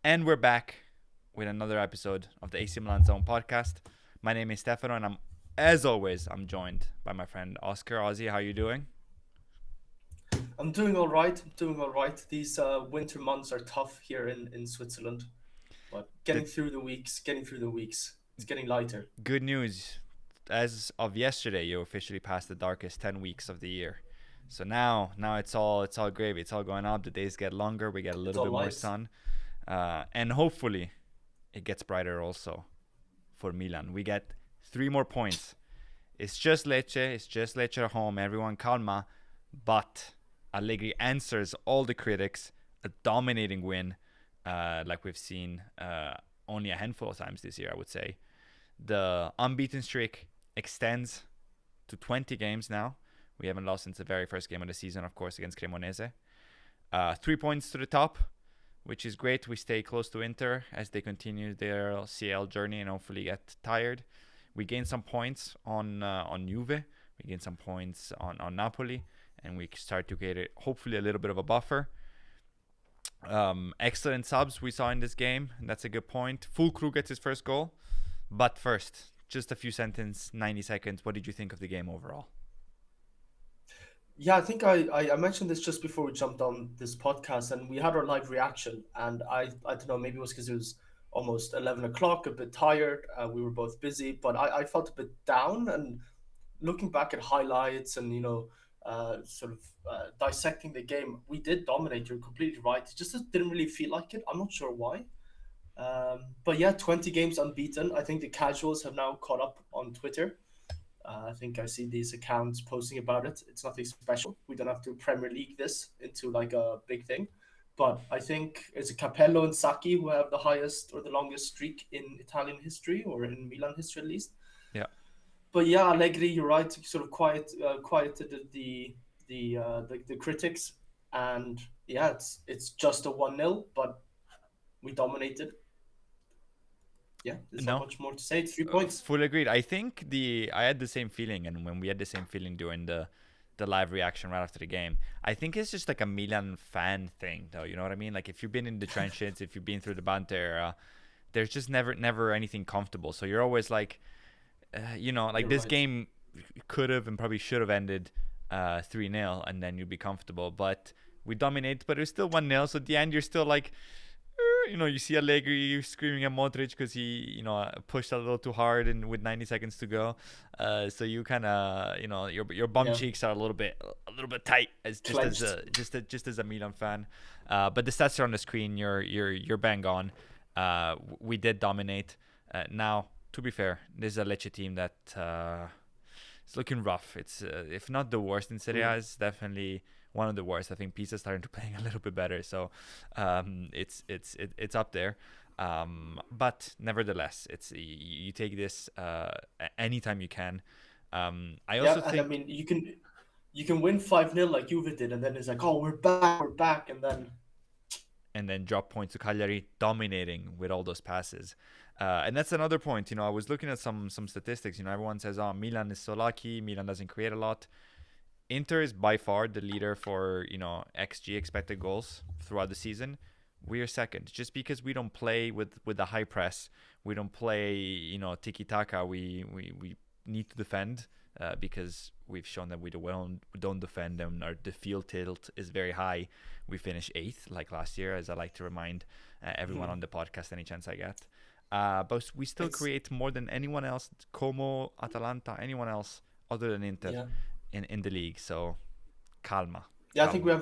And we're back with another episode of the AC Milan Zone podcast. My name is Stefano, and as always, I'm joined by my friend Oscar. Ozzy, how you doing? I'm doing all right. I'm doing all right. These winter months are tough here in Switzerland, but The getting through the weeks. It's getting lighter. good news, as of yesterday, you officially passed the darkest 10 weeks of the year. So now it's all gravy. It's all going up. The days get longer. We get a It's little all bit more light. sun, and hopefully, it gets brighter also for Milan. We get 3 more points. It's just Lecce. It's just Lecce at home. Everyone calma. But Allegri answers all the critics. A dominating win, like we've seen only a handful of times this year, I would say. The unbeaten streak extends to 20 games now. We haven't lost since the very first game of the season, of course, against Cremonese. 3 points to the top, which is great. We stay close to Inter as they continue their CL journey and hopefully get tired. We gain some points on Juve. We gain some points on Napoli, and we start to get it, hopefully a little bit of a buffer. Excellent subs we saw in this game. And that's a good point. Füllkrug gets his first goal. But first, just a few sentences, 90 seconds. What did you think of the game overall? Yeah, I think I mentioned this just before we jumped on this podcast, and we had our live reaction. And I don't know, maybe it was because it was almost 11 o'clock, a bit tired. We were both busy, but I felt a bit down. And looking back at highlights and sort of dissecting the game, we did dominate. You're completely right. It just didn't really feel like it. I'm not sure why. But yeah, 20 games unbeaten. I think the casuals have now caught up on Twitter. I think I see these accounts posting about it. It's nothing special. We don't have to Premier League this into like a big thing. But I think it's Capello and Sacchi who have the highest or the longest streak in Italian history or in Milan history at least. Yeah. But yeah, Allegri, you're right. Sort of quieted the critics, and yeah, it's just a 1-0, but we dominated. Yeah, there's not No, much more to say. It's 3 points. fully agreed. I think I had the same feeling, and when we had the same feeling during the live reaction right after the game, I think it's just like a Milan fan thing, though. You know what I mean? Like if you've been in the trenches, if you've been through the Bante era, there's just never anything comfortable. So you're always like, like You're this right. game could have and probably should have ended 3-0, and then you'd be comfortable. But we dominate, but it was still 1-0. So at the end, you're still like, you see Allegri screaming at Modric because he, pushed a little too hard and with 90 seconds to go. So you kind of, your bum Yeah, cheeks are a little bit tight as just as clenched. a just as a Milan fan. But the stats are on the screen. You're bang on. We did dominate. Now, to be fair, this is a Lecce team that it's looking rough. It's if not the worst in Serie A, Mm. it's definitely one of the worst. I think Pisa's starting to playing a little bit better, so it's up there. But nevertheless, you take this anytime you can. I Yeah, also and I think, mean you can win 5-0 like Juve did, and then it's like, oh, we're back, and then and then drop points to Cagliari, dominating with all those passes. And that's another point. I was looking at some statistics. Everyone says, "Oh, Milan is so lucky. Milan doesn't create a lot." Inter is by far the leader for xG, expected goals, throughout the season. We are second, just because we don't play with the high press. We don't play tiki taka. We need to defend because we've shown that we don't defend, and our the field tilt is very high. We finish eighth like last year, as I like to remind everyone mm, on the podcast any chance I get. But we still it's create more than anyone else, Como, Atalanta, anyone else other than Inter yeah. in the league. So calma, Yeah, I think calma.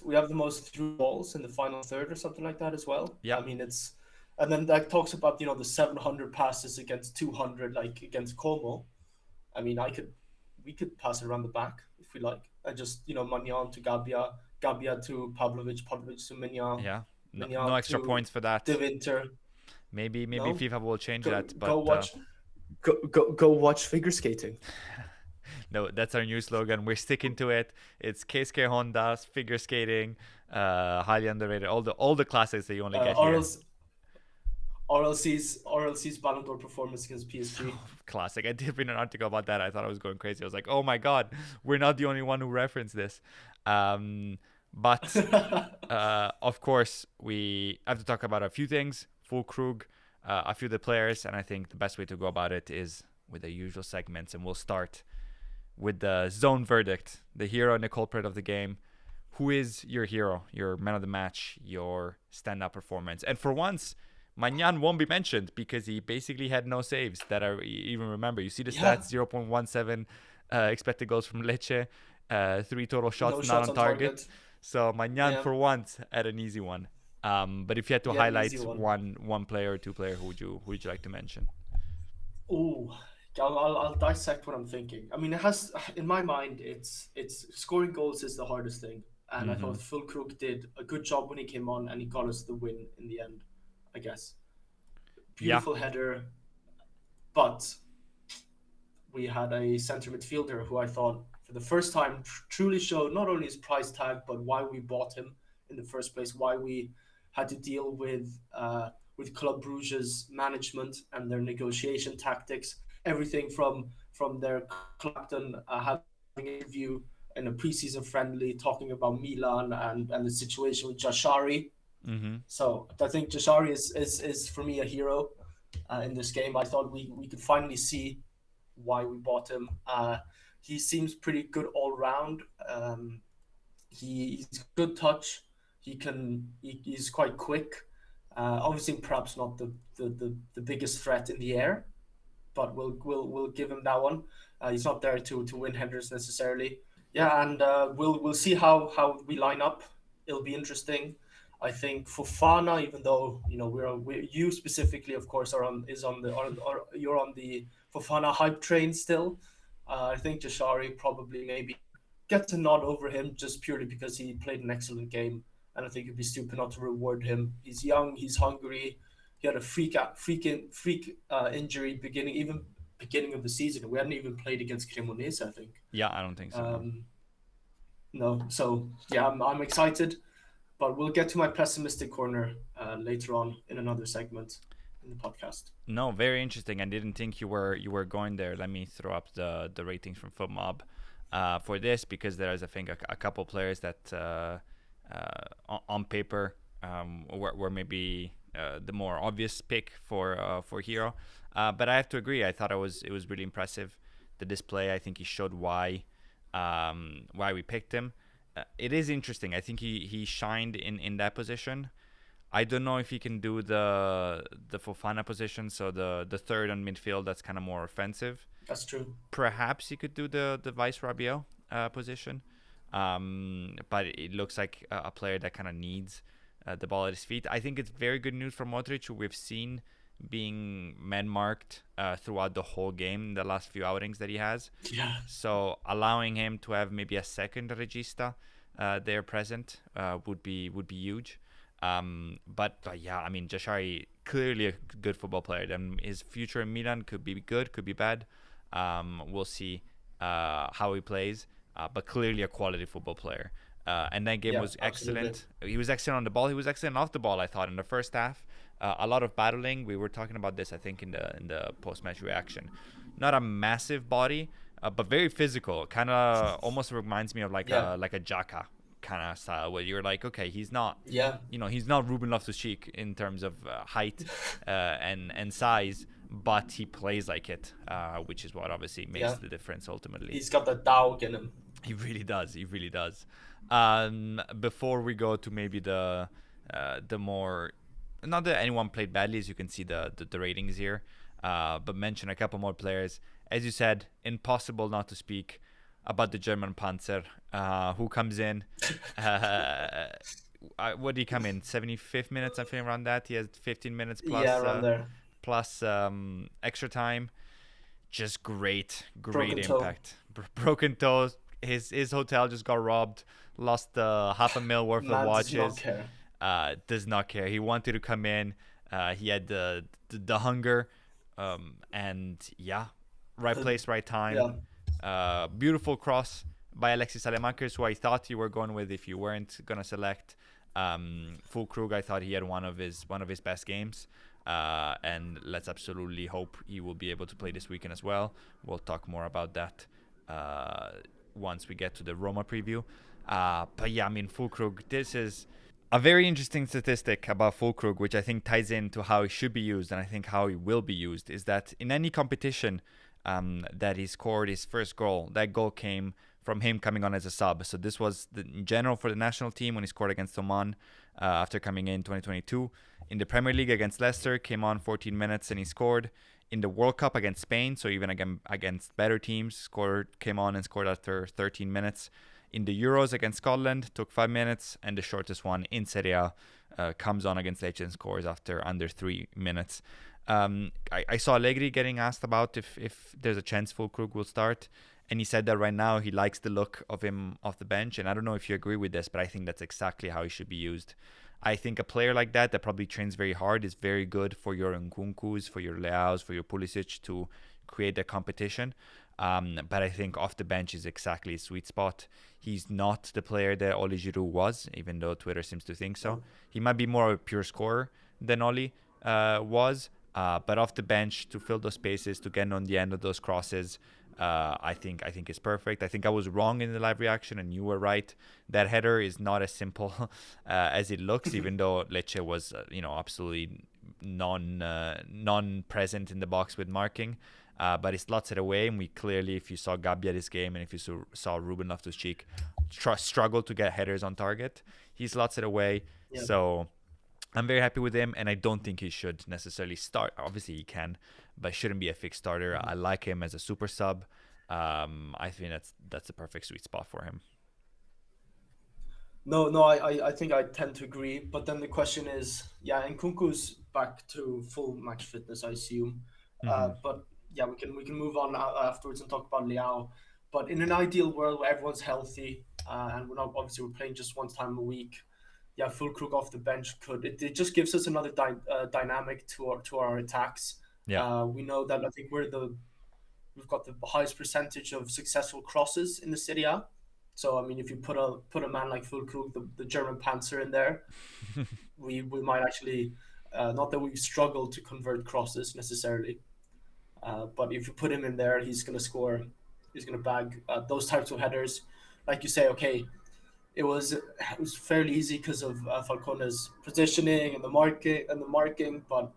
we have the most through balls in the final third or something like that as well. Yeah, I mean, and then that talks about the 700 passes against 200 like against Como. I mean, we could pass it around the back if we like. I just Magnan to Gabbia, Gabbia to Pavlovic, Pavlovic to Mignan, yeah. No Mignan extra to points for that. De Winter. Maybe No, FIFA will change go that, go but watch go watch figure skating. no, that's our new slogan. We're sticking to it. It's KSK Honda, figure skating, highly underrated. All the classics that you only get here. RLC, RLC's Ballon d'Or performance against PSG. Classic. I did read an article about that. I thought I was going crazy. I was like, oh my god, we're not the only one who referenced this. Um, But of course, we have to talk about a few things. Füllkrug, a few of the players, and I think the best way to go about it is with the usual segments. And we'll start with the zone verdict, the hero and the culprit of the game. Who is your hero, your man of the match, your stand-up performance? And for once, Magnan won't be mentioned because he basically had no saves that I even remember. You see the Yeah, stats: 0.17 expected goals from Lecce, 3 total shots no not shots on on target. target. So Magnan Yeah, for once had an easy one. But if you had to yeah, easy highlight one. one player or two player, who would you like to mention? Ooh, I'll dissect what I'm thinking. I mean, it has in my mind, it's scoring goals is the hardest thing, and I Mm-hmm. thought Füllkrug did a good job when he came on, and he got us the win in the end. I guess Yeah. beautiful header, but we had a centre midfielder who I thought for the first time truly showed not only his price tag but why we bought him in the first place, why we had to deal with Club Bruges management and their negotiation tactics, everything from their Clapton having an interview in a preseason friendly talking about Milan and the situation with Jashari. Mm-hmm. So I think Jashari is for me a hero in this game. I thought we could finally see why we bought him. He seems pretty good all round. He's good touch. He's quite quick. Obviously, perhaps not the biggest threat in the air, but we'll give him that one. He's not there to win headers necessarily. Yeah, and we'll see how we line up. It'll be interesting. I think Fofana, even though you specifically, of course, you're on the Fofana hype train still. I think Jashari probably maybe gets a nod over him just purely because he played an excellent game, and I think it'd be stupid not to reward him. He's young, he's hungry. He had a freak injury beginning of the season. We hadn't even played against Cremonese, I think. Yeah, I don't think so. No. Um, no, so yeah, I'm excited, but we'll get to my pessimistic corner later on in another segment in the podcast. No, very interesting. I didn't think you were going there. Let me throw up the ratings from FootMob for this because there's I think a couple players that on paper were maybe the more obvious pick for Hero. But I have to agree. I thought it was really impressive. The display. I think he showed why we picked him. It is interesting. I think he shined in that position. I don't know if he can do the Fofana position, so the third on midfield that's kind of more offensive. That's true. Perhaps he could do the Vice Rabiot position, but it looks like a player that kind of needs the ball at his feet. I think it's very good news for Modric, who we've seen being man marked throughout the whole game in the last few outings that he has. Yeah. So allowing him to have maybe a second regista there present would be huge. But yeah, I mean, Jashari clearly a good football player. And his future in Milan could be good, could be bad. We'll see how he plays. But clearly a quality football player. And that game Yeah, was absolutely. excellent. He was excellent on the ball. He was excellent off the ball, I thought, in the first half. A lot of battling. We were talking about this, I think, in the post-match reaction. Not a massive body, but very physical. Kind of almost reminds me of like Yeah. a Xhaka kind of style, where you're like, okay, he's not, Yeah. he's not Ruben Loftus-Cheek in terms of height and size, but he plays like it, which is what obviously makes Yeah. the difference ultimately. He's got the dog in him. He really does. He really does. Before we go to maybe the more, not that anyone played badly, as you can see the ratings here, but mention a couple more players. As you said, impossible not to speak about the German Panzer, who comes in. What did he come in? 75th minutes, I think, around that. He has 15 minutes plus Yeah, around there. plus extra time. Just great Broken toe. impact. Broken toes. His hotel just got robbed. Lost $500,000 worth Man of does not watches. care. Does not care. He wanted to come in. He had the hunger, and yeah, right place, right time. Yeah. Beautiful cross by Alexis Salemakers, who I thought you were going with if you weren't gonna select. Füllkrug, I thought he had one of his best games. And let's absolutely hope he will be able to play this weekend as well. We'll talk more about that once we get to the Roma preview. But yeah, I mean, Füllkrug, this is a very interesting statistic about Füllkrug, which I think ties into how he should be used and I think how he will be used, is that in any competition that he scored his first goal, that goal came from him coming on as a sub. So this was in general for the national team when he scored against Oman after coming in 2022. In the Premier League against Leicester, came on 14 minutes and he scored. In the World Cup against Spain, so even against better teams, came on and scored after 13 minutes. In the Euros against Scotland, took 5 minutes, and the shortest one in Serie A comes on against Lecce and scores after under 3 minutes. I saw Allegri getting asked about if there's a chance Füllkrug will start, and he said that right now he likes the look of him off the bench, and I don't know if you agree with this, but I think that's exactly how he should be used. I think a player like that probably trains very hard is very good for your Nkunkus, for your Leaos, for your Pulisic to create a competition. But I think off the bench is exactly his sweet spot. He's not the player that Oli Giroud was, even though Twitter seems to think so. He might be more of a pure scorer than Oli was. But off the bench to fill those spaces, to get on the end of those crosses, I think it's perfect. I think I was wrong in the live reaction, and you were right. That header is not as simple as it looks, even though Lecce was, absolutely non-present in the box with marking. But he slots it away, and we clearly, if you saw Gabbia this game, and if you saw Ruben Loftus-Cheek struggle to get headers on target, he slots it away. Yeah. So I'm very happy with him, and I don't think he should necessarily start. Obviously, he can, but shouldn't be a fixed starter. Mm-hmm. I like him as a super sub. I think that's a perfect sweet spot for him. No, I think I tend to agree. But then the question is, Nkunku's back to full match fitness, I assume. Mm-hmm. But yeah, we can move on afterwards and talk about Leao. But in an ideal world where everyone's healthy and we're playing just one time a week, Füllkrug off the bench it just gives us another dynamic to our attacks. Yeah, we know that I think we've got the highest percentage of successful crosses in the Serie A. So I mean, if you put a man like Füllkrug, the German Panzer, in there, we might actually not that we struggle to convert crosses necessarily. But if you put him in there, he's going to score. He's going to bag those types of headers. Like you say, okay, it was fairly easy because of Falcone's positioning and the marking. But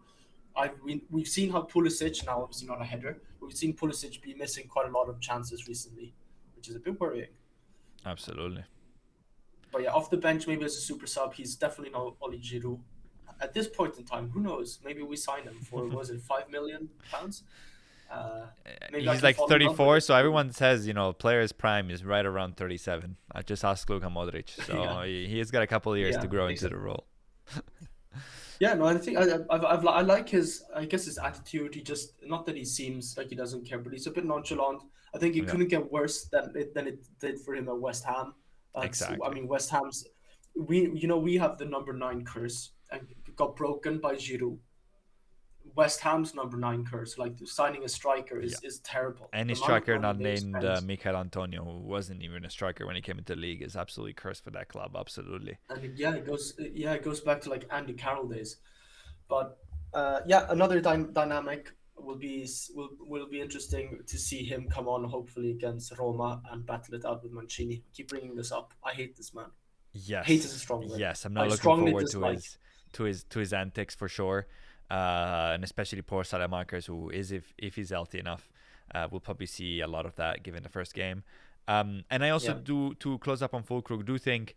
we've seen how Pulisic, now obviously not a header, but we've seen Pulisic be missing quite a lot of chances recently, which is a bit worrying. Absolutely. But yeah, off the bench, maybe as a super sub, he's definitely not Oli Giroud. At this point in time, who knows? Maybe we sign him for was it £5 million? He's like 34, so everyone says player's prime is right around 37. I just asked Luka Modric, so he has got a couple of years to grow into the role. Yeah, no, I think I like his attitude. He just, not that he seems like he doesn't care, but he's a bit nonchalant. I think it couldn't get worse than it did for him at West Ham. Exactly. I mean, West Ham's we have the number 9 curse, and it got broken by Giroud. West Ham's number 9 curse, like signing a striker is terrible. Any striker not named Michael Antonio, who wasn't even a striker when he came into the league, is absolutely cursed for that club. Absolutely. And it goes back to like Andy Carroll days. But another dynamic will be interesting to see him come on, hopefully against Roma, and battle it out with Mancini. I keep bringing this up. I hate this man. Yes. Hate is a strong word. Yes, I'm not looking forward to his antics for sure. And especially poor Salamakers, who is, if he's healthy enough, we'll probably see a lot of that given the first game. And I also do, to close up on Füllkrug, do think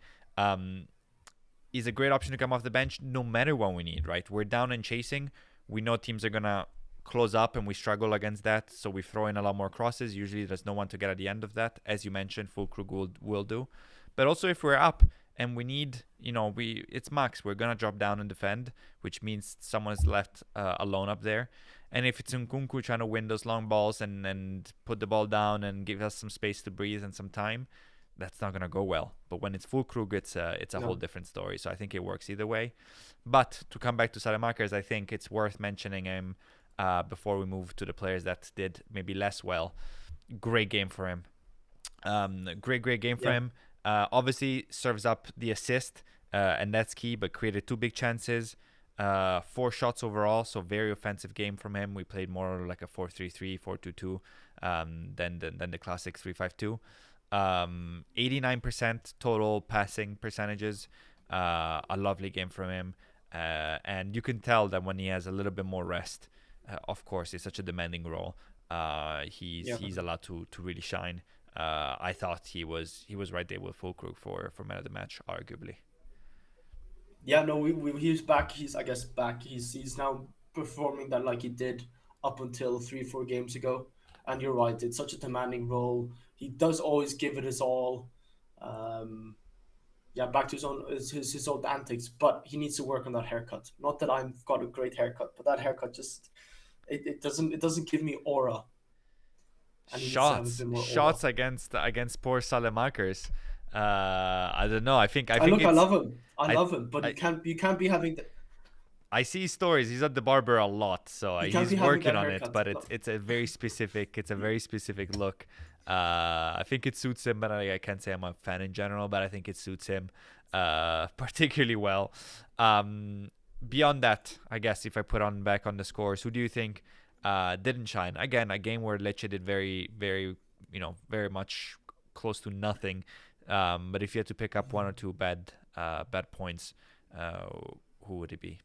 he's a great option to come off the bench no matter what we need, right? We're down and chasing. We know teams are going to close up and we struggle against that, so we throw in a lot more crosses. Usually there's no one to get at the end of that. As you mentioned, Füllkrug will do. But also if we're up and we need, it's max, we're going to drop down and defend, which means someone is left alone up there. And if it's Nkunku trying to win those long balls and put the ball down and give us some space to breathe and some time, that's not going to go well. But when it's Füllkrug, it's a whole different story. So I think it works either way. But to come back to Salamakers, I think it's worth mentioning him before we move to the players that did maybe less well. Great game for him. Great game for him. Obviously serves up the assist, and that's key, but created 2 big chances, 4 shots overall, so very offensive game from him. We played more like a 4-3-3, 4-2-2 than the classic 3-5-2. 89% total passing percentages. A lovely game from him. And you can tell that when he has a little bit more rest, of course, it's such a demanding role. Yeah. He's allowed to really shine. I thought he was right there with Füllkrug for man of the match, arguably. Yeah, no, he's back. He's, I guess, back. He's now performing that like he did up until 3 4 games ago. And you're right, it's such a demanding role. He does always give it his all. Um, yeah, back to his old antics, but he needs to work on that haircut. Not that I've got a great haircut, but that haircut just it doesn't give me aura, and he needs to have a Shots, bit more aura. shots against poor Salemakers. I don't know. I I think look, I it's love him, I I love him, but I you can't be having I see stories. He's at the barber a lot, so you can't he's be having working that on it. haircut. But No. it's a very specific look. I think it suits him, but I can't say I'm a fan in general. But I think it suits him particularly well. Beyond that, I guess if I put on back on the scores, who do you think didn't shine? Again, a game where Lecce did very very much close to nothing. But if you had to pick up one or two bad points, uh, who would it be?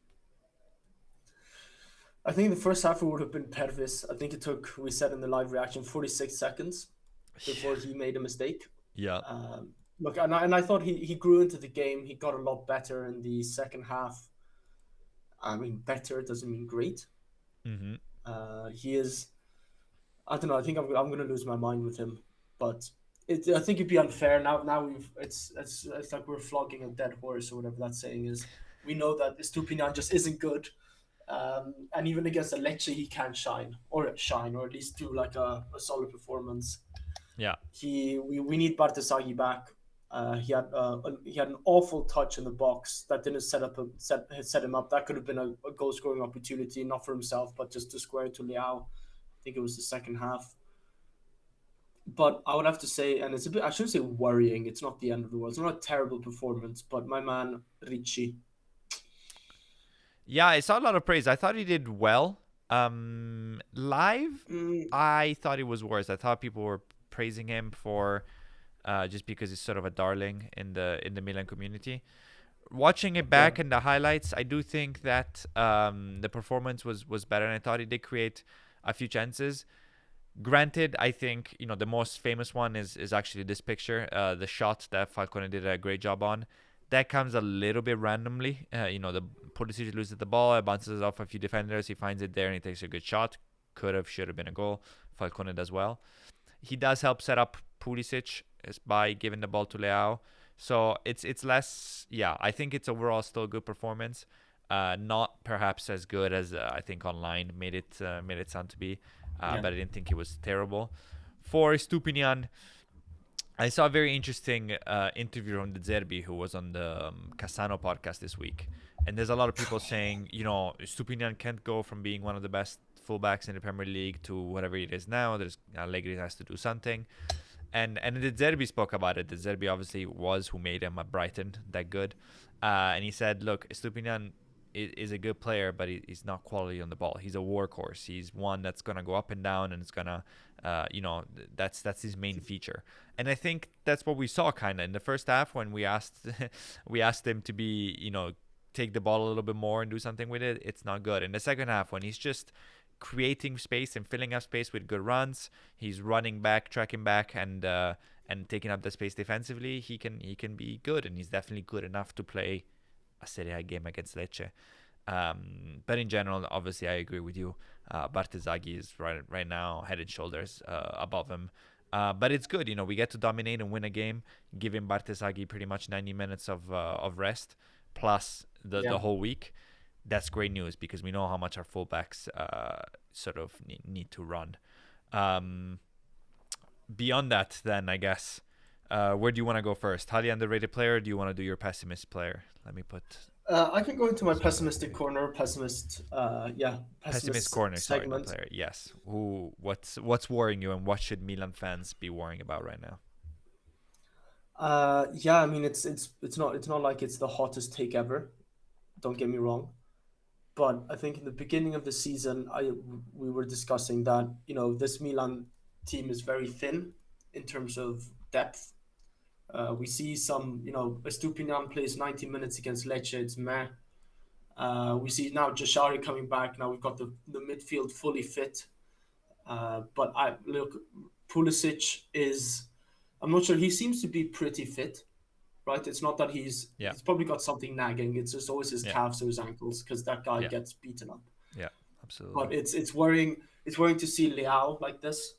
I think the first half would have been Pervis. I think it took, we said in the live reaction, 46 seconds before he made a mistake. Yeah. Look, and I thought he grew into the game. He got a lot better in the second half. I mean, better doesn't mean great. Mm-hmm. He is. I don't know. I think I'm going to lose my mind with him, but I think it'd be unfair. Now it's like we're flogging a dead horse or whatever that saying is. We know that Estupiñán just isn't good, and even against a Lecce he can shine, or at least do like a solid performance. Yeah. We need Bartesaghi back. He had an awful touch in the box that didn't set him up. That could have been a goal scoring opportunity, not for himself, but just to square it to Leao. I think it was the second half. But I would have to say, and it's a bit, I shouldn't say worrying. It's not the end of the world. It's not a terrible performance, but my man Ricci. Yeah, I saw a lot of praise. I thought he did well. Live, Mm, I thought it was worse. I thought people were praising him for just because he's sort of a darling in the Milan community. Watching it yeah, back in the highlights, I do think that the performance was better, and I thought he did create a few chances. Granted, I think the most famous one is actually this picture, the shot that Falcone did a great job on. That comes a little bit randomly. The Pulisic loses the ball, it bounces off a few defenders, he finds it there, and he takes a good shot. Should have been a goal. Falcone does well. He does help set up Pulisic by giving the ball to Leao. So it's less. Yeah, I think it's overall still a good performance. Not perhaps as good as I think online made it sound to be, yeah, but I didn't think it was terrible. For Stupinian, I saw a very interesting interview from the Zerbi, who was on the Cassano podcast this week. And there's a lot of people saying, Stupinian can't go from being one of the best fullbacks in the Premier League to whatever it is now. There's Allegri has to do something. And the Zerbi spoke about it. The Zerbi obviously was who made him at Brighton that good. And he said, look, Stupinian is a good player, but he's not quality on the ball. He's a workhorse. He's one that's gonna go up and down, and it's gonna, that's his main feature. And I think that's what we saw kind of in the first half when we asked we asked him to be, take the ball a little bit more and do something with it. It's not good. In the second half, when he's just creating space and filling up space with good runs, he's running back, tracking back, and taking up the space defensively. He can be good, and he's definitely good enough to play a Serie A game against Lecce. But in general, obviously, I agree with you. Bartesaghi is right now head and shoulders above him. But it's good, we get to dominate and win a game, giving Bartesaghi pretty much 90 minutes of rest, plus yeah. the whole week. That's great news because we know how much our fullbacks sort of need to run. Um, Beyond that, then I guess, where do you want to go first? Highly underrated player? Or do you want to do your pessimist player? Let me put I can go into my pessimistic corner, pessimist pessimist corner. Sorry, not segment. player. Yes. What's worrying you, and what should Milan fans be worrying about right now? Yeah, I mean it's not like it's the hottest take ever. Don't get me wrong, but I think in the beginning of the season, we were discussing that this Milan team is very thin in terms of depth. We see some, Estupinian plays 90 minutes against Lecce. It's meh. We see now Jashari coming back. Now we've got the midfield fully fit. But I look, Pulisic is. I'm not sure. He seems to be pretty fit, right? It's not that Yeah. he's probably got something nagging. It's just always his Yeah. calves or his ankles because that guy Yeah. gets beaten up. Yeah. Absolutely. But it's worrying. It's worrying to see Leao like this.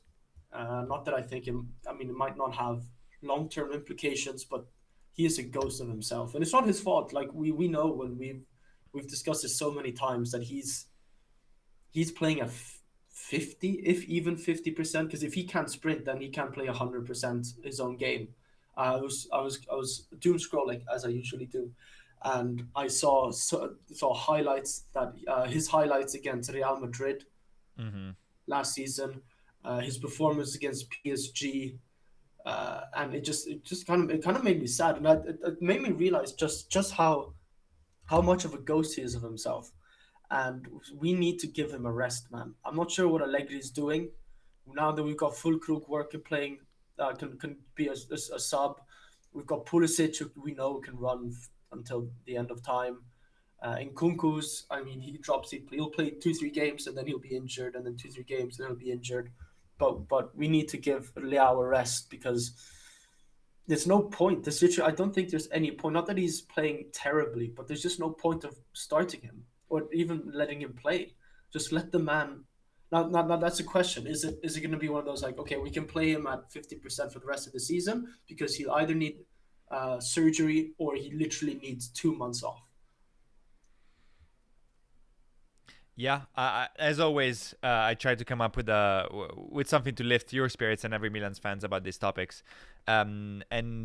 Not that I think him. I mean, it might not have long-term implications, but he is a ghost of himself, and it's not his fault. Like we know when we've discussed this so many times that he's playing a 50, if even 50%, because if he can't sprint, then he can't play 100% his own game. I was doom scrolling as I usually do, and I saw highlights that his highlights against Real Madrid Mm-hmm. last season, his performance against PSG, and it kind of made me sad, and it made me realize just how much of a ghost he is of himself, and we need to give him a rest, man. I'm not sure what Allegri is doing now that we've got Füllkrug working playing, can be a sub. We've got Pulisic, who we know can run until the end of time. In Kunku's, I mean, he'll play 2-3 games and then he'll be injured, and then 2-3 games and then he'll be injured. But we need to give Leao a rest because there's no point. I don't think there's any point. Not that he's playing terribly, but there's just no point of starting him or even letting him play. Just let the man. Now that's a question. Is it going to be one of those like, okay, we can play him at 50% for the rest of the season because he'll either need surgery or he literally needs 2 months off. Yeah, as always, I try to come up with something to lift your spirits and every Milan's fans about these topics. And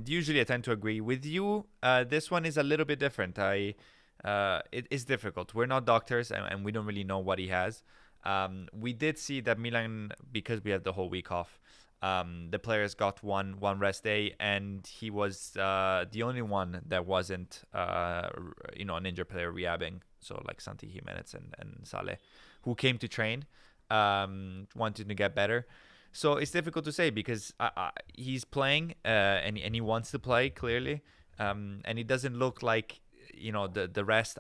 usually I tend to agree with you. This one is a little bit different. It is difficult. We're not doctors, and we don't really know what he has. We did see that Milan, because we had the whole week off, the players got one rest day, and he was the only one that wasn't, an injured player rehabbing. So like Santi Jimenez and Saleh, who came to train, wanting to get better. So it's difficult to say because he's playing and he wants to play clearly, and it doesn't look like the rest.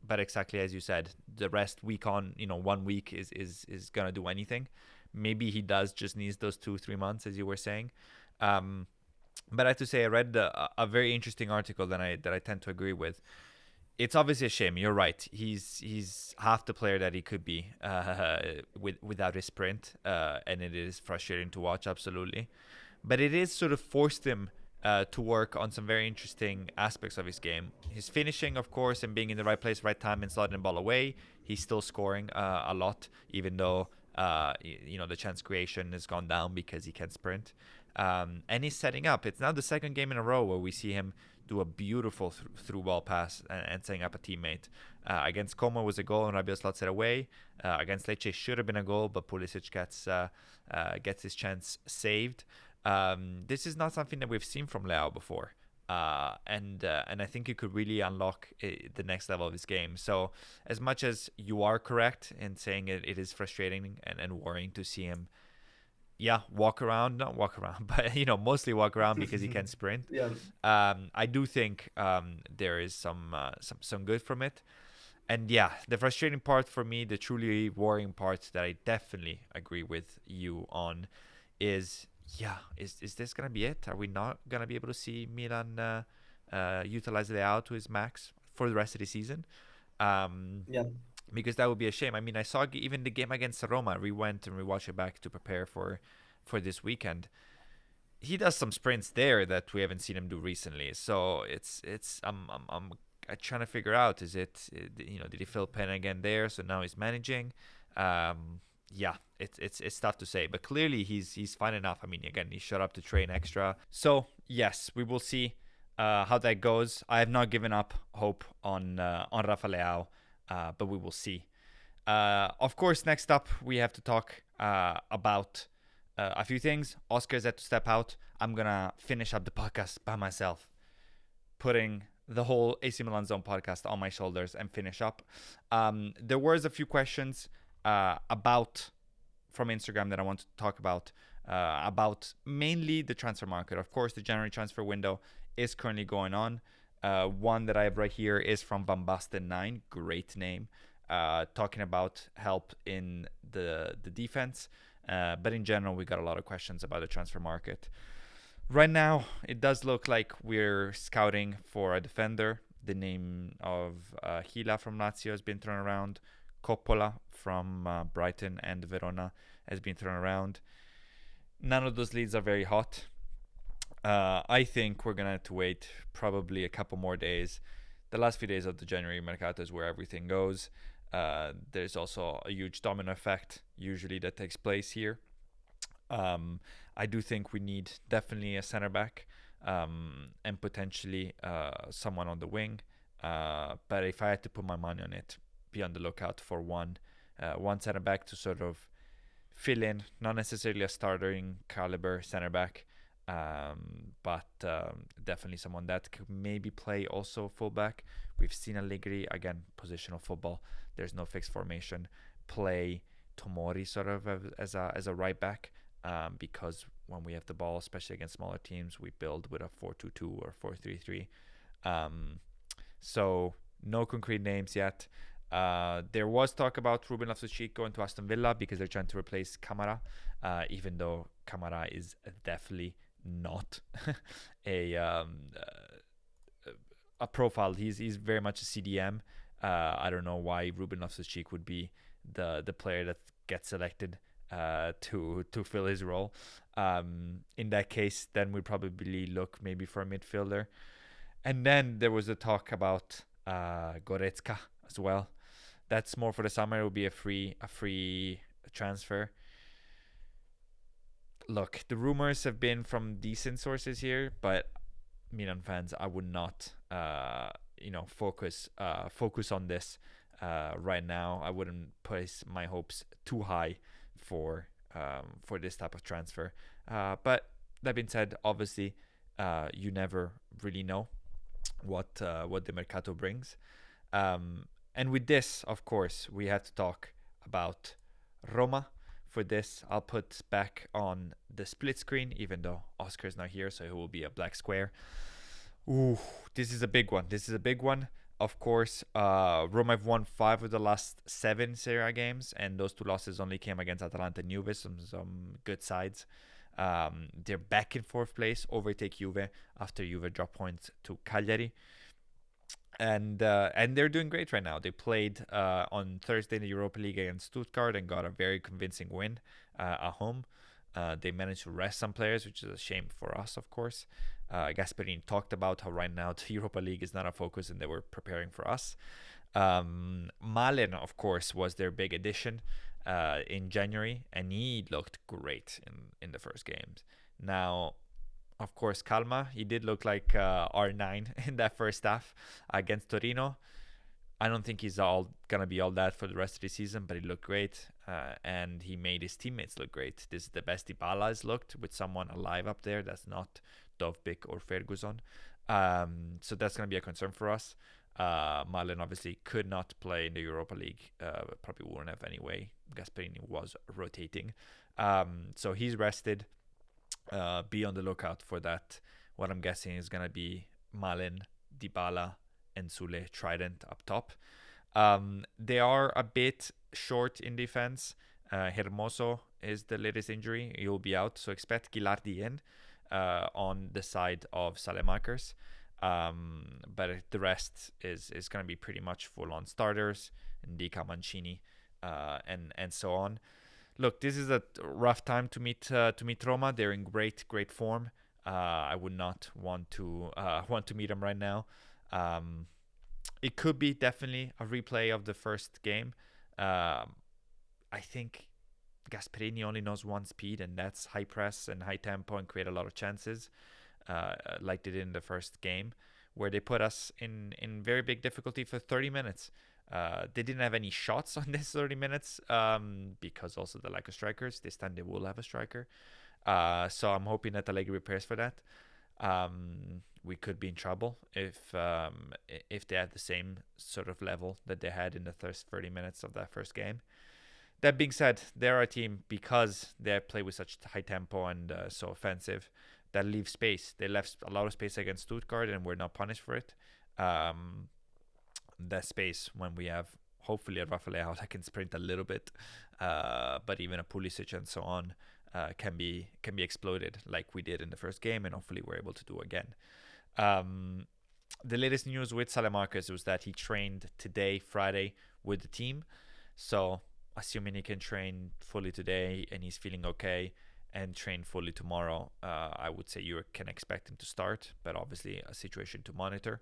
But exactly as you said, the rest week on 1 week is gonna do anything. Maybe he does just needs those 2-3 months, as you were saying. But I have to say, I read a very interesting article that I tend to agree with. It's obviously a shame. You're right. He's half the player that he could be without his sprint, and it is frustrating to watch, absolutely. But it is sort of forced him to work on some very interesting aspects of his game. His finishing, of course, and being in the right place, right time, and slotting the ball away. He's still scoring a lot, even though the chance creation has gone down because he can't sprint. And he's setting up. It's now the second game in a row where we see him do a beautiful through ball pass and setting up a teammate. Against Como was a goal and Rabiot slots it away. Against Lecce should have been a goal, but Pulisic gets his chance saved. This is not something that we've seen from Leao before. And I think it could really unlock the next level of his game. So as much as you are correct in saying it is frustrating and worrying to see him not walk around, but mostly walk around because he can sprint. Yeah. I do think there is some good from it. And yeah, the frustrating part for me, the truly worrying part that I definitely agree with you on is this gonna be it? Are we not gonna be able to see Milan utilize Leao to his max for the rest of the season? Yeah. Because that would be a shame. I mean, I saw even the game against Roma. We went and we watched it back to prepare for this weekend. He does some sprints there that we haven't seen him do recently. So I'm trying to figure out, did he feel pain again there? So now he's managing. It's tough to say, but clearly he's fine enough. I mean, again, he showed up to train extra. So yes, we will see how that goes. I have not given up hope on Rafa Leao. But we will see. Of course, next up, we have to talk about a few things. Oscar's had to step out. I'm going to finish up the podcast by myself, putting the whole AC Milan Zone podcast on my shoulders and finish up. There was a few questions from Instagram that I want to talk about about mainly the transfer market. Of course, the January transfer window is currently going on. One that I have right here is from Bambasta9, great name, talking about help in the defense. But in general, we got a lot of questions about the transfer market. Right now, it does look like we're scouting for a defender. The name of Gila from Lazio has been thrown around. Coppola from Brighton and Verona has been thrown around. None of those leads are very hot. I think we're going to have to wait probably a couple more days. The last few days of the January Mercato is where everything goes. There's also a huge domino effect usually that takes place here. I do think we need definitely a center back and potentially someone on the wing. But if I had to put my money on it, be on the lookout for one center back to sort of fill in, not necessarily a starting caliber center back, but definitely someone that could maybe play also fullback. We've seen Allegri, again, positional football. There's no fixed formation. Play Tomori sort of as a right back. Because when we have the ball, especially against smaller teams, we build with a 4-2-2 or 4-3-3. So no concrete names yet. There was talk about Ruben Loftus-Cheek going to Aston Villa because they're trying to replace Camara, even though Camara is definitely not a profile. He's very much a CDM. I don't know why Ruben Loftus-Cheek would be the player that gets selected to fill his role. In that case, then we'd probably look maybe for a midfielder. And then there was a talk about Goretzka as well. That's more for the summer. It will be a free transfer. Look, the rumors have been from decent sources here, but Milan fans, I would not focus on this right now. I wouldn't place my hopes too high for this type of transfer. But that being said, obviously, you never really know what the Mercato brings. And with this, of course, we have to talk about Roma. For this, I'll put back on the split screen, even though Oscar's not here, so it will be a black square. Ooh, this is a big one. Of course, Roma have won 5 of the last 7 Serie A games, and those 2 losses only came against Atalanta and Juve, some good sides. They're back in 4th place, overtake Juve after Juve dropped points to Cagliari. And they're doing great right now. They played on Thursday in the Europa League against Stuttgart and got a very convincing win at home. They managed to rest some players, which is a shame for us, of course. Gasperini talked about how right now the Europa League is not a focus and they were preparing for us. Malen, of course, was their big addition in January, and he looked great in the first games. Now, of course, Calma, he did look like R9 in that first half against Torino. I don't think he's going to be all that for the rest of the season, but he looked great, and he made his teammates look great. This is the best Dybala has looked with someone alive up there that's not Dovbyk or Ferguson. So that's going to be a concern for us. Malen obviously could not play in the Europa League, probably wouldn't have anyway. Gasperini was rotating. So he's rested. Be on the lookout for that. What I'm guessing is going to be Malen, Dybala, and Sule Trident up top. They are a bit short in defense. Hermoso is the latest injury. He'll be out, so expect Gilardi in on the side of Salemakers. But the rest is going to be pretty much full-on starters, Ndika, Mancini, and so on. Look, this is a rough time to meet Roma. They're in great form. I would not want to meet them right now. It could be definitely a replay of the first game. I think Gasperini only knows one speed, and that's high press and high tempo and create a lot of chances, like they did in the first game, where they put us in very big difficulty for 30 minutes. They didn't have any shots on this 30 minutes because also the lack of strikers. This time they will have a striker. So I'm hoping that Allegri repairs for that. We could be in trouble if they had the same sort of level that they had in the first 30 minutes of that first game. That being said, they're a team because they play with such high tempo and so offensive that leave space. They left a lot of space against Stuttgart and were not punished for it. That space when we have hopefully a Rafa Leao that can sprint a little bit, but even a Pulisic and so on can be exploited like we did in the first game, and hopefully we're able to do again. The latest news with Salamakers was that he trained today, Friday, with the team. So assuming he can train fully today and he's feeling okay and train fully tomorrow, I would say you can expect him to start, but obviously a situation to monitor.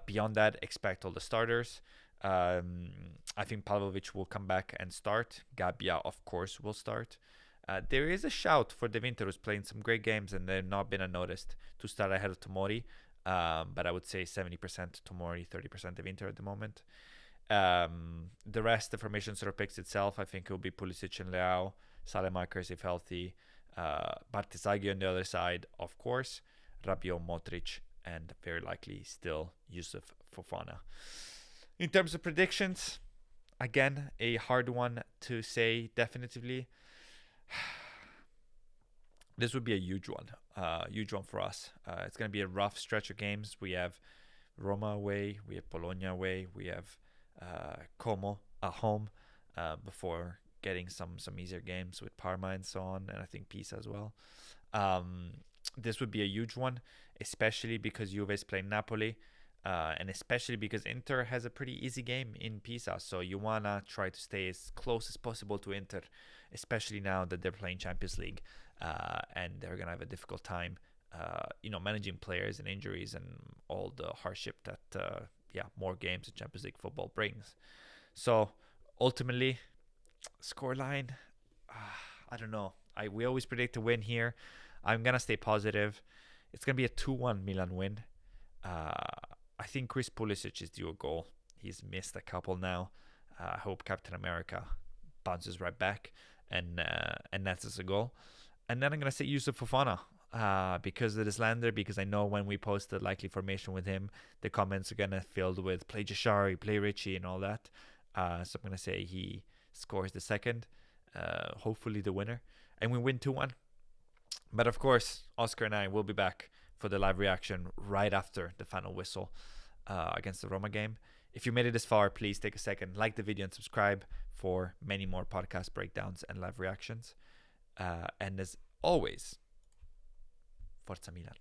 Beyond that, expect all the starters. I think Pavlovic will come back and start. Gabbia, of course, will start. There is a shout for De Winter, who's playing some great games and they've not been unnoticed, to start ahead of Tomori. But I would say 70% Tomori, 30% De Winter at the moment. The rest, the formation sort of picks itself. I think it will be Pulisic and Leao, Salamakers if healthy, Bartesaghi on the other side, of course, Rabiot, Modric, and very likely still Yusuf Fofana. In terms of predictions, again, a hard one to say definitively. This would be a huge one for us. It's going to be a rough stretch of games. We have Roma away, we have Bologna away, we have Como at home before getting some easier games with Parma and so on, and I think Pisa as well. This would be a huge one, especially because Juve is playing Napoli, and especially because Inter has a pretty easy game in Pisa. So you want to try to stay as close as possible to Inter, especially now that they're playing Champions League and they're going to have a difficult time, managing players and injuries and all the hardship that, more games in Champions League football brings. So ultimately, scoreline, I don't know. We always predict a win here. I'm going to stay positive. It's going to be a 2-1 Milan win. I think Chris Pulisic is due a goal. He's missed a couple now. I hope Captain America bounces right back and nets us a goal. And then I'm going to say Yusuf Fofana because of the slander, because I know when we post the likely formation with him, the comments are going to filled with play Jashari, play Richie and all that. So I'm going to say he scores the second, hopefully the winner, and we win 2-1. But of course, Oscar and I will be back for the live reaction right after the final whistle against the Roma game. If you made it this far, please take a second, like the video and subscribe for many more podcast breakdowns and live reactions. And as always, Forza Milan.